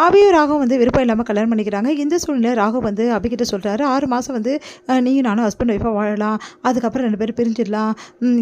அபியும் ராகும் வந்து விருப்பம் இல்லாமல் கல்யாணம் பண்ணிக்கிறாங்க. இந்த சூழ்நிலை ராகு வந்து அபிகிட்ட சொல்கிறாரு, 6 மாதம் வந்து நீயும் நானும் ஹஸ்பண்ட் ஒய்ஃபாக வாழலாம், அதுக்கப்புறம் 2 பேரும் பிரிஞ்சிடலாம்.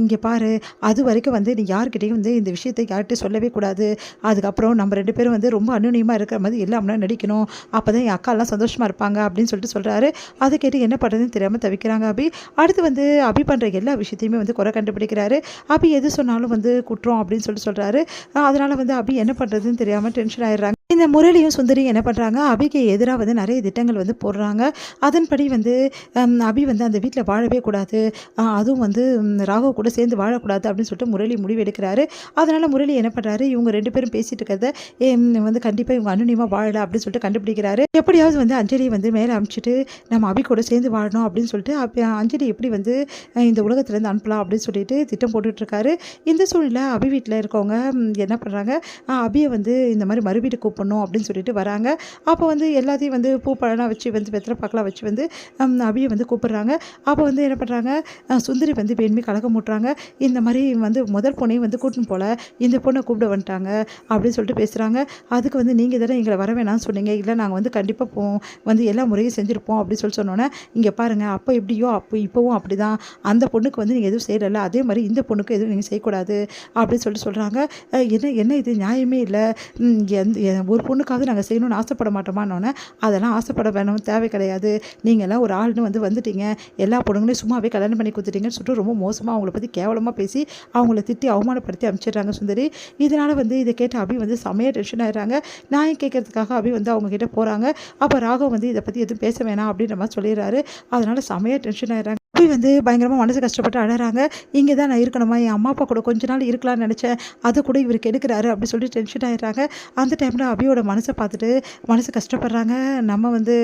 இங்கே பாரு, அது வரைக்கும் வந்து நீ யார்கிட்டையும் வந்து இந்த விஷயத்தை யார்கிட்டையும் சொல்லவே கூடாது. அதுக்கப்புறம் நம்ம 2 பேரும் வந்து ரொம்ப அந்யோன்யமாக இருக்கிற மாதிரி எல்லாம்னா நடிக்கணும், அப்போ தான் என் அக்காலாம் சந்தோஷமாக இருப்பாங்க அப்படின்னு சொல்கிறாரு. அதை கேட்டு என்ன பண்ணுறதுன்னு தெரியாமல் தவிக்கிறாங்க அபி. அடுத்து வந்து அபி பண்ணுற எல்லா விஷயத்தையுமே வந்து குறை கண்டுபிடிக்கிறாரு. அபி எது சொன்னாலும் வந்து குற்றம் அப்படின்னு சொல்கிறாரு. அதனால் வந்து அபி என்ன பண்ணுறதுன்னு தெரியாமல் டென்ஷன் ஆயிடுறாங்க. இந்த முரளியும் சுந்தரியும் என்ன பண்ணுறாங்க, அபிக்கு எதிராக வந்து நிறைய திட்டங்கள் வந்து போடுறாங்க. அதன்படி வந்து அபி வந்து அந்த வீட்டில் வாழவே கூடாது, அதுவும் வந்து ராகவ் கூட சேர்ந்து வாழக்கூடாது அப்படின்னு சொல்லிட்டு முரளி முடிவு எடுக்கிறாரு. அதனால் முரளி என்ன பண்ணுறாரு, இவங்க 2 பேரும் பேசிகிட்டு இருக்கிறத வந்து கண்டிப்பாக இவங்க அனுநியமாக வாழலை அப்படின்னு சொல்லிட்டு கண்டுபிடிக்கிறாரு. எப்படியாவது வந்து அஞ்சலியை வந்து மேலே அனுப்பிச்சிட்டு நம்ம அபி கூட சேர்ந்து வாழணும் அப்படின்னு சொல்லிட்டு அஞ்சலி எப்படி வந்து இந்த உலகத்துலேருந்து அனுப்பலாம் அப்படின்னு சொல்லிட்டு திட்டம் போட்டுட்ருக்காரு. இந்த சூழ்நிலை அபி வீட்டில் இருக்கவங்க என்ன பண்ணுறாங்க, அபியை வந்து இந்த மாதிரி மறுவீடு கூப்பிடணும் அப்படின்னு சொல்லிட்டு வராங்க. அப்போ வந்து எல்லாத்தையும் வந்து பூ பழம்லாம் வச்சு வந்து வெத்தலை பாக்கெலாம் வச்சு வந்து அபியை வந்து கூப்பிடுறாங்க. அப்போ வந்து என்ன பண்ணுறாங்க, சுந்தரி வந்து வேணுமே கலக்கம் மூட்டுறாங்க. இந்த மாதிரி வந்து முதல் பொண்ணையும் வந்து கூட்டின்னு போல, இந்த பொண்ணை கூப்பிட வந்துட்டாங்க அப்படின்னு சொல்லிட்டு பேசுகிறாங்க. அதுக்கு வந்து நீங்கள் தானே எங்களை வர வேணாம்னு சொன்னீங்க, இல்லை நாங்கள் வந்து கண்டிப்பாக வந்து எல்லா முறையும் செஞ்சுருப்போம் அப்படின்னு சொன்னோன்னே, இங்கே பாருங்கள், அப்போ எப்படியோ அப்போ இப்போவும் அப்படி தான், அந்த பொண்ணுக்கு வந்து நீங்கள் எதுவும் செய்யலை, அதே மாதிரி இந்த பொண்ணுக்கு எதுவும் நீங்கள் செய்யக்கூடாது அப்படின்னு சொல்கிறாங்க. என்ன இது நியாயமே இல்லை, ஒரு பொண்ணுக்காவது நாங்கள் செய்யணும்னு ஆசைப்பட மாட்டோமான்னொன்னே, அதெல்லாம் ஆசைப்பட வேணும், தேவை கிடையாது, நீங்கள்லாம் ஒரு ஆள்னு வந்துட்டீங்க, எல்லா பொண்ணுங்களையும் சும்மாவே கல்யாணம் பண்ணி கொடுத்துட்டீங்கன்னு சொல்லிட்டு ரொம்ப மோசமாக அவங்கள பற்றி கேவலமாக பேசி அவங்கள திட்டி அவமானப்படுத்தி அனுப்பிச்சிடுறாங்க சுந்தரி. இதனால் வந்து இதை கேட்டு அபி வந்து செமையாக டென்ஷன் ஆகிடுறாங்க. நியாயம் கேட்கறதுக்காக அபி வந்து அவங்கக்கிட்ட போகிறாங்க. அப்போ ராகவ் வந்து இதை பற்றி எதுவும் பேச வேணாம் அப்படின்ற மாதிரி சொல்லிடுறாரு. அதனால் செமையாக டென்ஷன் ஆகிடுறாங்க. அபி வந்து பயங்கரமாக மனசு கஷ்டப்பட்டு அழறாங்க. இங்கே தான் நான் இருக்கணுமா, என் அம்மா அப்பா கூட கொஞ்ச நாள் இருக்கலாம்னு நினச்சேன், அதை கூட இவருக்கு எடுக்கிறாரு அப்படின்னு சொல்லிட்டு டென்ஷன் ஆகிடுறாங்க. அந்த டைமில் அபியோட மனசை பார்த்துட்டு மனசு கஷ்டப்படுறாங்க நம்ம வந்து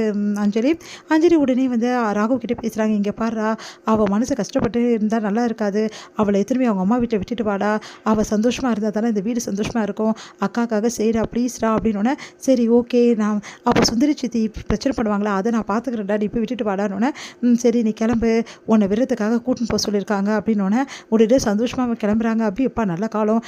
அஞ்சலி உடனே வந்து ராகவ் கிட்டே பேசுகிறாங்க. இங்கே பாடுறா, அவள் மனசு கஷ்டப்பட்டு இருந்தால் நல்லா இருக்காது, அவளை திரும்பி அவங்க அம்மா வீட்டை விட்டுட்டு வாடா, அவள் சந்தோஷமாக இருந்தால் தானே இந்த வீடு சந்தோஷமாக இருக்கும், அக்காக்காக செய்கிறா ப்ளீஸ்டா அப்படின்னோடனே, சரி ஓகே, நான் அப்போ சுந்தரி சித்தி பிரச்சனை பண்ணுவாங்களா, அதை நான் பார்த்துக்கிறேன்டா, நீ இப்போ விட்டுட்டு வாடானோடனே, சரி நீ கிளம்பு, உன்னை விருதுக்காக கூட்டின்னு போக சொல்லியிருக்காங்க அப்படின்னோடனே உடனே சந்தோஷமாக கிளம்புறாங்க. அப்படி எப்பா நல்ல காலம்,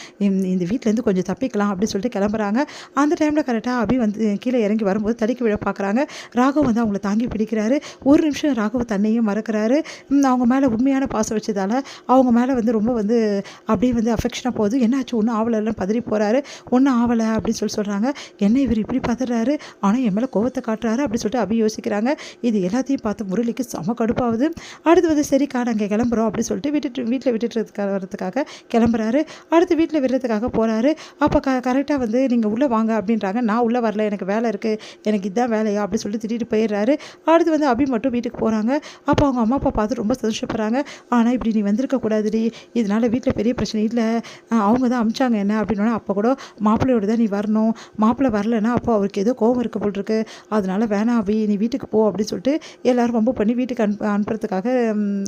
இந்த வீட்டிலேருந்து கொஞ்சம் தப்பிக்கலாம் அப்படின்னு சொல்லிட்டு கிளம்புறாங்க. அந்த டைமில் கரெக்டாக அபி வந்து கீழே இறங்கி வரும்போது தடுக்கி விழ பார்க்குறாங்க. ராகவ் வந்து அவங்கள தாங்கி பிடிக்கிறாரு. ஒரு நிமிஷம் ராகவ் தன்னையும் மறக்கிறாரு. அவங்க மேலே உண்மையான பாசம் வச்சதால் அவங்க மேலே வந்து ரொம்ப வந்து அப்படியே வந்து அஃபெக்ஷனாக போகுது. என்னாச்சு, ஒன்றும் ஆவலைன்னு பதறி போகிறாரு. ஒன்றும் ஆவலை அப்படின்னு சொல்கிறாங்க. என்ன இவர் இப்படி பதறாரு, ஆனால் என் மேலே கோவத்தை காட்டுறாரு அப்படின்னு சொல்லிட்டு அபி யோசிக்கிறாங்க. இது எல்லாத்தையும் பார்த்து முரளிக்கு செம கடுப்பாகுது. அடுத்து வந்து சரிக்கா நாங்கள் கிளம்புறோம் அப்படின்னு சொல்லிட்டு வீட்டில் விட்டுட்டு வரதுக்காக கிளம்புறாரு. அடுத்து வீட்டில் விடுறதுக்காக போகிறாரு. அப்போ கரெக்டாக வந்து நீங்கள் உள்ளே வாங்க அப்படின்றாங்க. நான் உள்ளே வரல, எனக்கு வேலை இருக்குது, எனக்கு இதுதான் வேலையா அப்படின்னு சொல்லிட்டு திட்டிட்டு போயிடுறாரு. அடுத்து வந்து அபி மட்டும் வீட்டுக்கு போகிறாங்க. அப்போ அவங்க அம்மா அப்பா பார்த்து ரொம்ப சந்தோஷப்படுறாங்க. ஆனால் இப்படி நீ வந்திருக்கக்கூடாதுடி, இதனால் வீட்டில் பெரிய பிரச்சனை இல்லை, அவங்க தான் அமிச்சாங்க என்ன அப்படின்னா, அப்போ கூட மாப்பிள்ளையோட தான் நீ வரணும், மாப்பிள்ளை வரலைன்னா அப்போ அவருக்கு ஏதோ கோவம் இருக்க போல் இருக்கு, அதனால வேணாம் அபி, நீ வீட்டுக்கு போ அப்படின்னு சொல்லிட்டு எல்லோரும் ரொம்ப பண்ணி வீட்டுக்கு அனுப்புறதுக்காக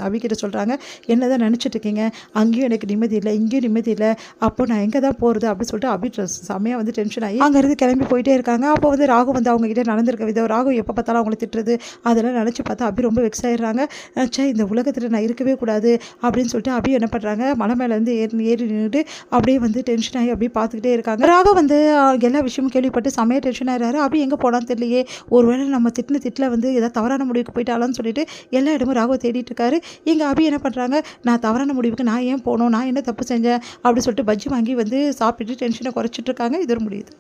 அபிகிட்ட சொல்கிறாங்க. என்ன தான் நினச்சிட்டு இருக்கீங்க, அங்கேயும் எனக்கு நிம்மதி இல்லை, இங்கேயும் நிம்மதி இல்லை, அப்போ நான் எங்கே தான் போகிறது அப்படின்னு சொல்லிட்டு அபி செம்மையாக வந்து டென்ஷன் ஆகி அங்கேருந்து கிளம்பி போயிட்டே இருக்காங்க. அப்போ வந்து ராகு வந்து அவங்ககிட்ட நடந்திருக்க விதம், ராகு எப்போ பார்த்தாலும் அவங்கள திட்டுறது, அதெல்லாம் நினச்சி பார்த்தா அபி ரொம்ப வெக்ஸ் ஆகிடுறாங்க. இந்த உலகத்தில் நான் இருக்கவே கூடாது அப்படின்னு சொல்லிட்டு அபி என்ன பண்ணுறாங்க, மலை மேலேருந்து ஏறி நின்றுட்டு அப்படியே வந்து டென்ஷன் ஆகி அப்படியே பார்த்துக்கிட்டே இருக்காங்க. ராகு வந்து எல்லா விஷயமும் கேள்விப்பட்டு செம்மையாக டென்ஷன் ஆகிறாரு. அபி எங்கே போனான்னு தெரியலையே, ஒருவேளை நம்ம திட்டில் வந்து ஏதாவது தவறான முடிவுக்கு போயிட்டாலான்னு சொல்லிட்டு எல்லா இடமும் ராகுவை தேடிட்டு இருக்காரு. இங்கே அபி என்ன பண்ணுறாங்க, நான் தவறான முடிவுக்கு நான் ஏன் போனோம், நான் என்ன தப்பு செஞ்சேன் அப்படி சொல்லிட்டு பஜ்ஜி வாங்கி வந்து சாப்பிட்டுட்டு டென்ஷனை குறைச்சிட்டு இருக்காங்க. இது முடியுது.